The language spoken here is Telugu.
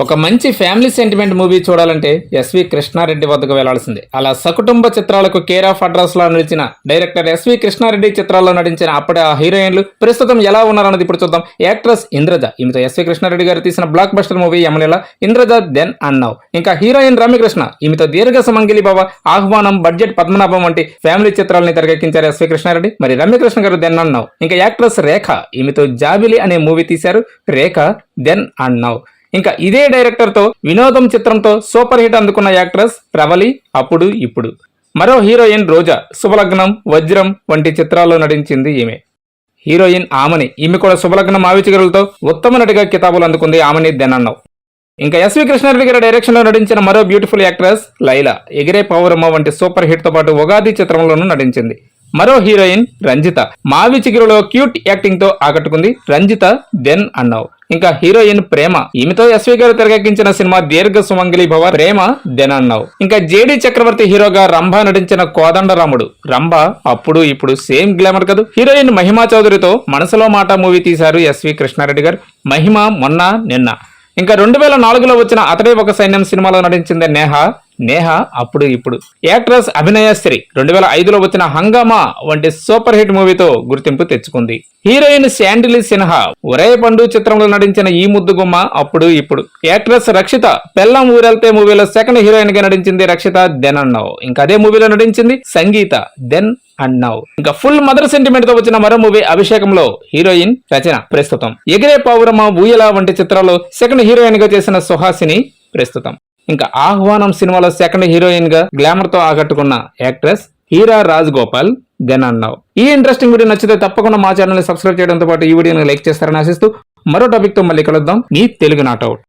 ఒక మంచి ఫ్యామిలీ సెంటిమెంట్ మూవీ చూడాలంటే ఎస్వి కృష్ణారెడ్డి వద్దకు వెళ్లాల్సిందే. అలా సకుటుంబ చిత్రాలకు కేర్ ఆఫ్ అడ్రస్ లా నిలిచిన డైరెక్టర్ ఎస్వి కృష్ణారెడ్డి చిత్రాల్లో నటించిన అప్పటి ఆ హీరోయిన్లు ప్రస్తుతం ఎలా ఉన్నారన్నది ఇప్పుడు చూద్దాం. యాక్ట్రెస్ ఇంద్రజ, ఈమెతో ఎస్వి కృష్ణారెడ్డి గారు తీసిన block buster movie Yamaleela, Indraja then and now. ఇంకా హీరోయిన్ రమ్యకృష్ణ, ఈమెతో దీర్ఘ సుమంగళి భవ, ఆహ్వానం, బడ్జెట్ పద్మనాభం వంటి ఫ్యామిలీ చిత్రాలని తెరకెక్కించారు ఎస్వి కృష్ణారెడ్డి. మరి Ramya Krishna garu then and now. ఇంకా యాక్ట్రెస్ రేఖ, ఈమెతో జాబిలి అనే మూవీ తీశారు. Rekha then and now. ఇంకా ఇదే డైరెక్టర్ తో వినోదం చిత్రంతో సూపర్ హిట్ అందుకున్న యాక్ట్రెస్ రవలి, అప్పుడు ఇప్పుడు. మరో హీరోయిన్ రోజా, శుభలగ్నం, వజ్రం వంటి చిత్రాల్లో నటించింది ఈమె. హీరోయిన్ ఆమని, ఈమె కూడా శుభలగ్నం, మావిచిగురులతో ఉత్తమ నటిగా కితాబులు అందుకుంది ఆమని దెన్ అండ్ నౌ. ఇంకా ఎస్వి కృష్ణారెడ్డి గారి డైరెక్షన్ లో నటించిన మరో బ్యూటిఫుల్ యాక్ట్రెస్ లైలా, ఎగిరే పౌరమ్మ వంటి సూపర్ హిట్ తో పాటు ఉగాది చిత్రంలోనూ నటించింది. మరో హీరోయిన్ రంజిత, మావి చిగురులో క్యూట్ యాక్టింగ్ తో ఆకట్టుకుంది. రంజిత దెన్ అండ్ నౌ. ఇంకా హీరోయిన్ ప్రేమ, ఈమెతో ఎస్వి గారు తెరకెక్కించిన సినిమా దీర్ఘ సుమంగళి భవ, ప్రేమ దెన్ అండ్ నౌ. ఇంకా జేడి చక్రవర్తి హీరోగా రంభ నటించిన కోదండరాముడు, రంభ అప్పుడు ఇప్పుడు సేమ్ గ్లామర్ కదూ. హీరోయిన్ మహిమా చౌదరితో మనసులో మాట మూవీ తీశారు ఎస్వి కృష్ణారెడ్డి గారు. మహిమ మొన్న నిన్న. ఇంకా 2004లో వచ్చిన అతడే ఒక సైన్యం సినిమాలో నటించింది నేహ, నేహ అప్పుడు ఇప్పుడు. యాక్ట్రెస్ అభినయశ్రీ 2005లో వచ్చిన హంగామా వంటి సూపర్ హిట్ మూవీతో గుర్తింపు తెచ్చుకుంది. హీరోయిన్ శాండిలి సిన్హా, ఒరే పండు చిత్రంలో నటించిన ఈ ముద్దుగుమ్మ, అప్పుడు ఇప్పుడు. యాక్ట్రెస్ రక్షిత, పెల్లం ఊరెళ్తే మూవీలో సెకండ్ హీరోయిన్ గా నటించింది రక్షిత దెన్ అండ్ నౌ. ఇంకా అదే మూవీలో నటించింది సంగీత దెన్ అండ్ నౌ. ఇంకా ఫుల్ మదర్ సెంటిమెంట్ తో వచ్చిన మరో మూవీ అభిషేకంలో హీరోయిన్ రచన ప్రస్తుతం. ఎగిరే పౌరమ, ఊయల వంటి చిత్రాల్లో సెకండ్ హీరోయిన్ గా చేసిన సుహాసిని ప్రస్తుతం. ఇంకా ఆహ్వానం సినిమాలో సెకండ్ హీరోయిన్ గా గ్లామర్ తో ఆకట్టుకున్న actress Heera Raj Gopal then and now. ఈ ఇంట్రెస్టింగ్ వీడియో నచ్చితే తప్పకుండా మా ఛానల్ ని సబ్స్క్రైబ్ చేయడంతో పాటు ఈ వీడియోని లైక్ చేస్తారని ఆశిస్తూ మరో టాపిక్ తో మళ్ళీ కలుద్దాం. మీ తెలుగు నాట్ అవుట్.